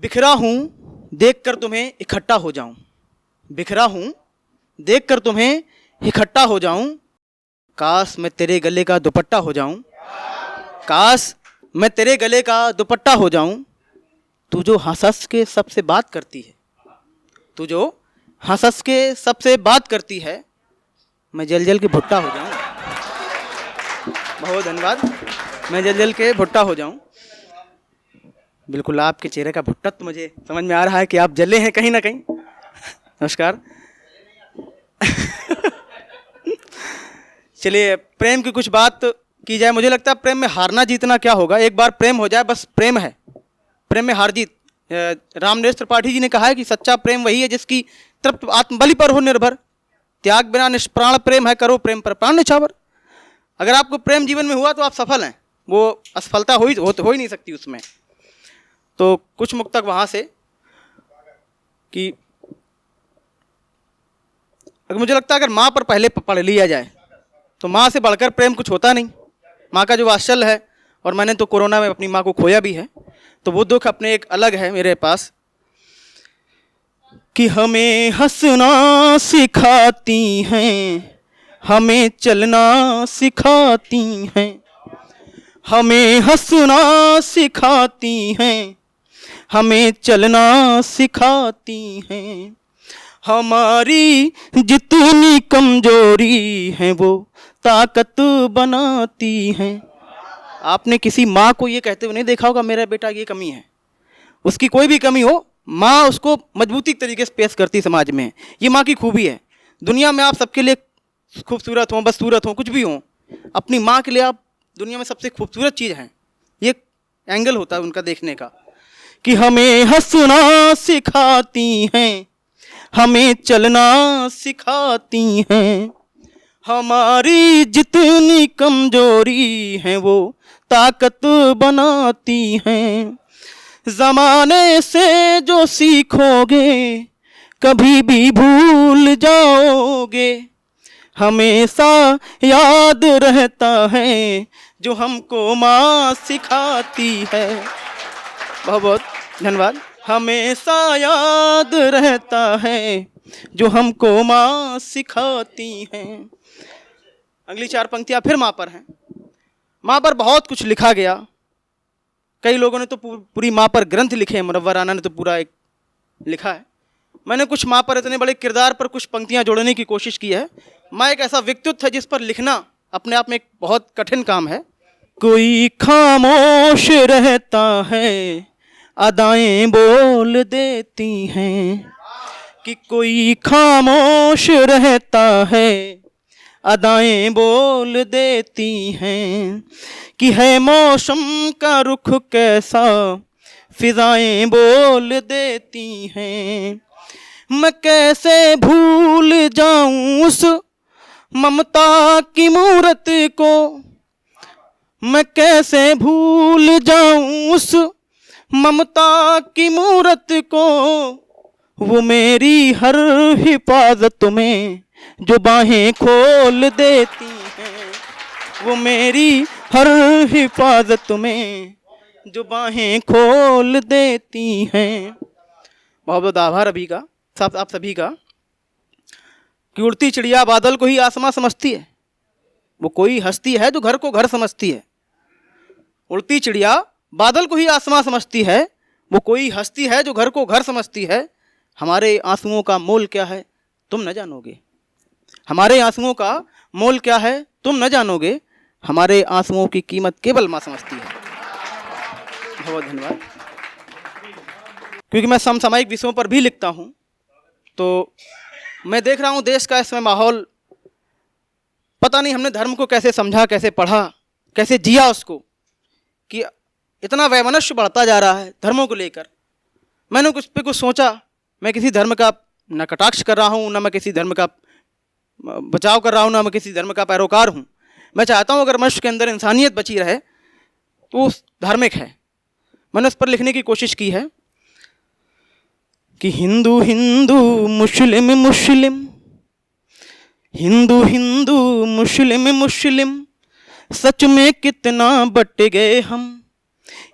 बिखरा हूँ देखकर तुम्हें इकट्ठा हो जाऊं, बिखरा हूँ देखकर तुम्हें इकट्ठा हो जाऊं, काश मैं तेरे गले का दुपट्टा हो जाऊं, काश मैं तेरे गले का दुपट्टा हो जाऊं। तू जो हंस हंस के सबसे बात करती है, तू जो हंस हंस के सबसे बात करती है, मैं जल जल के भुट्टा हो जाऊं। बहुत धन्यवाद। मैं जल जल के भुट्टा हो जाऊं। बिल्कुल आपके चेहरे का भुट्टा तो मुझे समझ में आ रहा है कि आप जले हैं कहीं ना कहीं। नमस्कार। चलिए प्रेम की कुछ बात की जाए। मुझे लगता है प्रेम में हारना जीतना क्या होगा, एक बार प्रेम हो जाए बस प्रेम है, प्रेम में हार जीत। रामनरेश त्रिपाठी जी ने कहा है कि सच्चा प्रेम वही है जिसकी तृप्त आत्मबलि पर हो निर्भर, त्याग बिना निष्प्राण प्रेम है, करो प्रेम पर प्राण न्यौछावर। अगर आपको प्रेम जीवन में हुआ तो आप सफल हैं, वो असफलता हो ही नहीं सकती उसमें। तो कुछ मुक्तक वहाँ से कि मुझे लगता है अगर माँ पर पहले पढ़ लिया जाए तो माँ से बढ़कर प्रेम कुछ होता नहीं। माँ का जो वात्सल्य है, और मैंने तो कोरोना में अपनी माँ को खोया भी है, तो वो दुख अपने एक अलग है मेरे पास। कि हमें हंसना सिखाती हैं, हमें चलना सिखाती हैं, हमें हंसना सिखाती हैं, हमें चलना सिखाती हैं, हमारी जितनी कमजोरी है वो ताकत बनाती हैं। आपने किसी माँ को ये कहते हुए नहीं देखा होगा मेरा बेटा ये कमी है, उसकी कोई भी कमी हो माँ उसको मजबूती तरीके से पेश करती समाज में। ये माँ की खूबी है। दुनिया में आप सबके लिए खूबसूरत हों, बदसूरत हों, कुछ भी हों, अपनी माँ के लिए आप दुनिया में सबसे खूबसूरत चीज़ हैं। ये एंगल होता है उनका देखने का। कि हमें हंसना सिखाती हैं, हमें चलना सिखाती हैं, हमारी जितनी कमजोरी है वो ताकत बनाती हैं। ज़माने से जो सीखोगे कभी भी भूल जाओगे, हमेशा याद रहता है जो हमको माँ सिखाती है। बहुत बहुत धन्यवाद। हमेशा याद रहता है जो हमको माँ सिखाती हैं। अगली चार पंक्तियाँ फिर माँ पर हैं। माँ पर बहुत कुछ लिखा गया, कई लोगों ने तो पूरी माँ पर ग्रंथ लिखे हैं, मुनव्वर राना ने तो पूरा एक लिखा है। मैंने कुछ माँ पर इतने बड़े किरदार पर कुछ पंक्तियाँ जोड़ने की कोशिश की है। माँ एक ऐसा व्यक्तित्व है जिस पर लिखना अपने आप में एक बहुत कठिन काम है। कोई खामोश रहता है अदाएं बोल देती हैं, कि कोई खामोश रहता है अदाएं बोल देती हैं, कि है मौसम का रुख कैसा फिजाएं बोल देती हैं। मैं कैसे भूल जाऊं उस ममता की मूरत को, मैं कैसे भूल जाऊं उस ममता की मूरत को, वो मेरी हर हिफाजत में जो बाहें खोल देती हैं, वो मेरी हर हिफाजत में जो बाहें खोल देती हैं। बहुत बहुत आभार अभी का आप सभी का। कि उड़ती चिड़िया बादल को ही आसमां समझती है, वो कोई हस्ती है जो घर को घर समझती है। उड़ती चिड़िया बादल को ही आसमां समझती है, वो कोई हस्ती है जो घर को घर समझती है। हमारे आंसुओं का मोल क्या है तुम न जानोगे, हमारे आंसुओं का मोल क्या है तुम न जानोगे, हमारे आंसुओं की कीमत केवल माँ समझती है। बहुत धन्यवाद। क्योंकि मैं समसामयिक विषयों पर भी लिखता हूँ, तो मैं देख रहा हूँ देश का इसमें माहौल, पता नहीं हमने धर्म को कैसे समझा, कैसे पढ़ा, कैसे जिया उसको, कि इतना वैमनस्य बढ़ता जा रहा है धर्मों को लेकर। मैंने उस पर कुछ सोचा। मैं किसी धर्म का न कटाक्ष कर रहा हूँ, न मैं किसी धर्म का बचाव कर रहा हूँ, न मैं किसी धर्म का पैरोकार हूँ। मैं चाहता हूँ अगर मनुष्य के अंदर इंसानियत बची रहे तो धार्मिक है। मैंने उस पर लिखने की कोशिश की है कि हिंदू हिंदू मुस्लिम मुस्लिम, हिंदू हिंदू मुस्लिम मुस्लिम, सच में कितना बट गए हम,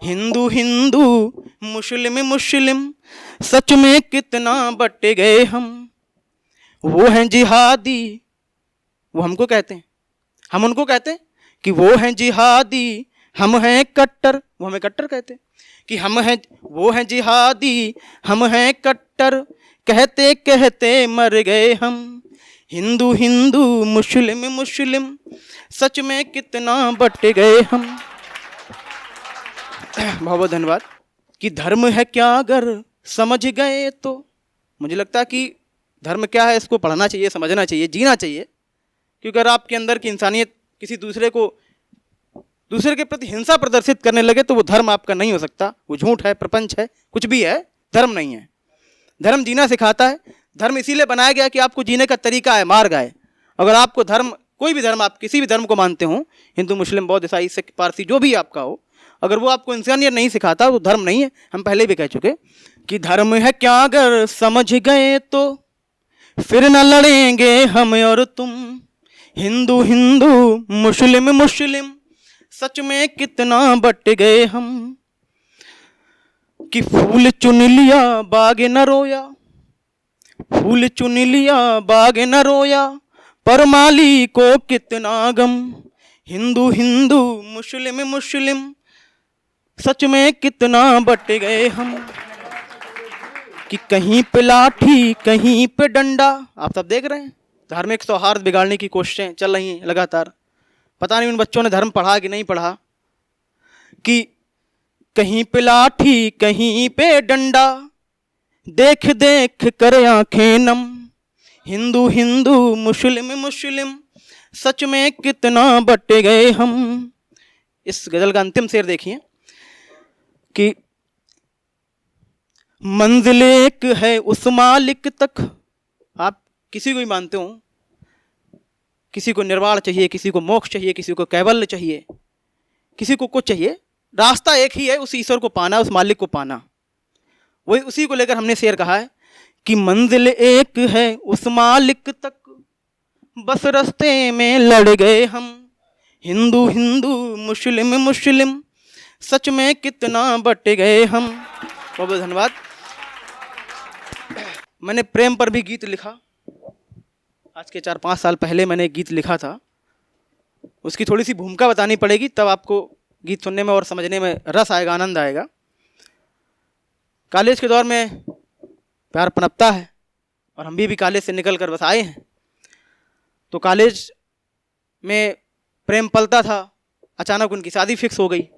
हिंदू हिंदू मुस्लिम मुस्लिम, सच में कितना बट गए हम। वो हैं जिहादी, वो हमको कहते हैं, हम उनको कहते हैं कि वो हैं जिहादी, हम हैं कट्टर, वो हमें कट्टर कहते हैं। कि हम हैं, वो हैं जिहादी, हम हैं कट्टर, कहते कहते मर गए हम। हिंदू हिंदू मुस्लिम मुस्लिम, सच में कितना बट गए हम। बहुत बहुत धन्यवाद। कि धर्म है क्या अगर समझ गए तो, मुझे लगता है कि धर्म क्या है इसको पढ़ना चाहिए, समझना चाहिए, जीना चाहिए। क्योंकि अगर आपके अंदर की इंसानियत किसी दूसरे के प्रति हिंसा प्रदर्शित करने लगे तो वो धर्म आपका नहीं हो सकता। वो झूठ है, प्रपंच है, कुछ भी है, धर्म नहीं है। धर्म जीना सिखाता है। धर्म इसीलिए बनाया गया कि आपको जीने का तरीका है, मार्ग है। अगर आपको धर्म, कोई भी धर्म, आप किसी भी धर्म को मानते हो, हिंदू मुस्लिम बौद्ध ईसाई सिख पारसी जो भी आपका हो, अगर वो आपको इंसानियत नहीं सिखाता तो धर्म नहीं है। हम पहले भी कह चुके कि धर्म है क्या अगर समझ गए तो, फिर न लड़ेंगे हम और तुम। हिंदू हिंदू मुस्लिम मुस्लिम, सच में कितना बट गए हम। कि फूल चुन लिया बाग न रोया, फूल चुन लिया बाग न रोया, पर माली को कितना गम। हिंदू हिंदू मुस्लिम मुस्लिम, सच में कितना बट गए हम। कि कहीं पे लाठी कहीं पे डंडा, आप सब देख रहे हैं धार्मिक सौहार्द बिगाड़ने की कोशिशें चल रही हैं लगातार। पता नहीं उन बच्चों ने धर्म पढ़ा कि नहीं पढ़ा। कि कहीं पे लाठी कहीं पे डंडा, देख देख कर आंखें नम। हिंदू हिंदू मुस्लिम मुस्लिम, सच में कितना बट गए हम। इस गजल का अंतिम शेर देखिए कि मंजिल एक है उस मालिक तक। आप किसी को भी मानते हो, किसी को निर्वाण चाहिए, किसी को मोक्ष चाहिए, किसी को कैवल्य चाहिए, किसी को कुछ चाहिए, रास्ता एक ही है, उस ईश्वर को पाना, उस मालिक को पाना। वही उसी को लेकर हमने शेर कहा है कि मंजिल एक है उस मालिक तक, बस रास्ते में लड़ गए हम। हिंदू हिंदू मुस्लिम मुस्लिम, सच में कितना बट गए हम। बहुत बहुत धन्यवाद। मैंने प्रेम पर भी गीत लिखा, आज के 4-5 साल पहले मैंने एक गीत लिखा था। उसकी थोड़ी सी भूमिका बतानी पड़ेगी, तब आपको गीत सुनने में और समझने में रस आएगा, आनंद आएगा। कॉलेज के दौर में प्यार पनपता है और हम भी कॉलेज से निकल कर बस आए हैं। तो कॉलेज में प्रेम पलता था, अचानक उनकी शादी फिक्स हो गई।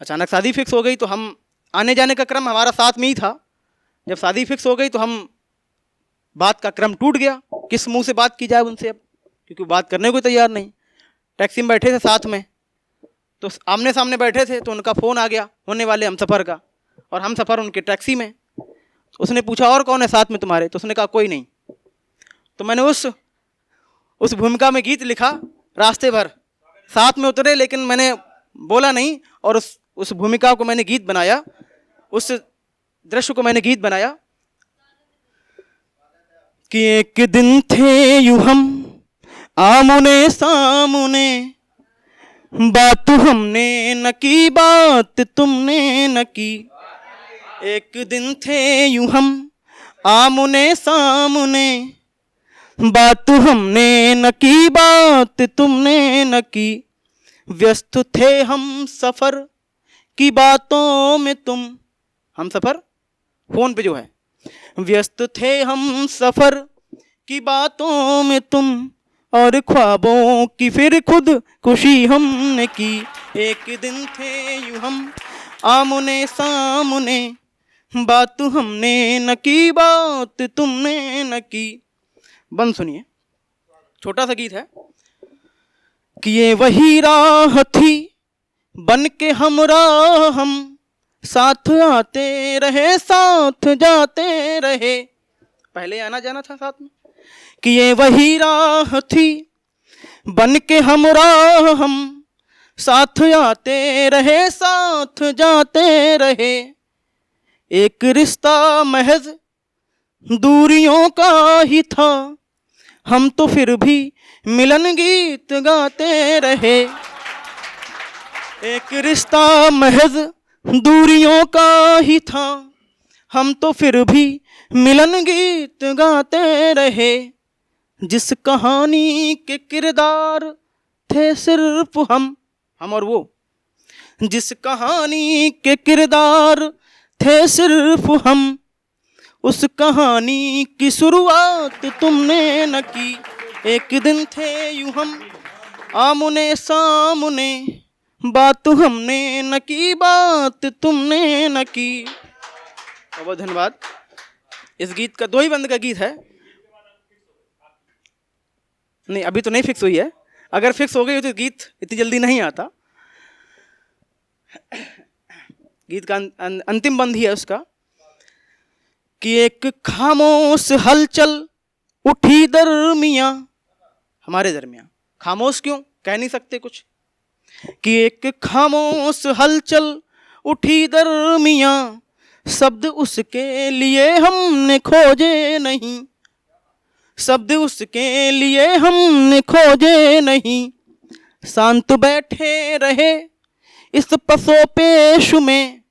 अचानक शादी फिक्स हो गई तो हम आने जाने का क्रम हमारा साथ में ही था। जब शादी फिक्स हो गई तो हम बात का क्रम टूट गया। किस मुंह से बात की जाए उनसे अब, क्योंकि बात करने को तैयार नहीं। टैक्सी में बैठे थे साथ में, तो आमने सामने बैठे थे, तो उनका फ़ोन आ गया होने वाले हम सफ़र का, और हम सफ़र उनके टैक्सी में। तो उसने पूछा और कौन है साथ में तुम्हारे, तो उसने कहा कोई नहीं। तो मैंने उस भूमिका में गीत लिखा। रास्ते भर साथ में उतरे लेकिन मैंने बोला नहीं, और उस भूमिका को मैंने गीत बनाया, उस दृश्य को मैंने गीत बनाया। कि एक दिन थे यूं हम आमने सामने, बात हमने न की बात तुमने न की। एक दिन थे यूं हम आमने सामने, बात हमने न की बात तुमने न की। व्यस्त थे हम सफ़र की बातों में तुम, हम सफ़र फ़ोन पे जो है, व्यस्त थे हम सफ़र की बातों में तुम, और ख्वाबों की फिर खुद खुशी हमने की। एक दिन थे यूं हम आमने सामने, बात हमने न की बात तुमने न की। बंद सुनिए, छोटा सा गीत है। कि ये वही राह थी बन के हमरा हम, साथ आते रहे साथ जाते रहे। पहले आना जाना था साथ में। कि ये वही राह थी बन के हमरा हम, साथ आते रहे साथ जाते रहे। एक रिश्ता महज दूरियों का ही था, हम तो फिर भी मिलन गीत गाते रहे। एक रिश्ता महज दूरियों का ही था, हम तो फिर भी मिलन गीत गाते रहे। जिस कहानी के किरदार थे सिर्फ हम और वो, जिस कहानी के किरदार थे सिर्फ हम, उस कहानी की शुरुआत तुमने न की। एक दिन थे यूं हम आमने सामने, बात हमने न की, बात तुमने न की। बहुत धन्यवाद। इस गीत का 2 ही बंद का गीत है। नहीं, अभी तो नहीं फिक्स हुई है। अगर फिक्स हो गई तो गीत इतनी जल्दी नहीं आता। गीत का अंतिम बंद ही है उसका कि एक खामोश हलचल उठी दरमियां, हमारे दरमियां। खामोश क्यों, कह नहीं सकते कुछ, कि एक खामोश हलचल उठी दरमियां, शब्द उसके लिए हमने खोजे नहीं, शब्द उसके लिए हमने खोजे नहीं। शांत बैठे रहे इस पसोपेश में,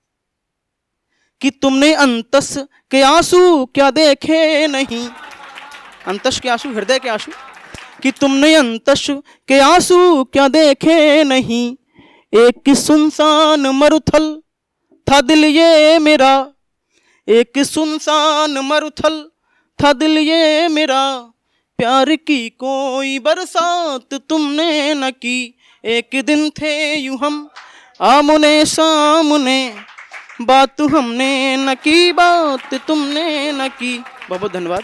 कि तुमने अंतस के आंसू क्या देखे नहीं। अंतस के आंसू, हृदय के आंसू, कि तुमने अंतस के आंसू क्या देखे नहीं। एक सुनसान मरुथल था दिल ये मेरा, एक सुनसान मरुथल था दिल ये मेरा, प्यार की कोई बरसात तुमने न की। एक दिन थे यूं हम आमने सामने, बात हमने न की, बात तुमने न की। बहुत बहुत धन्यवाद।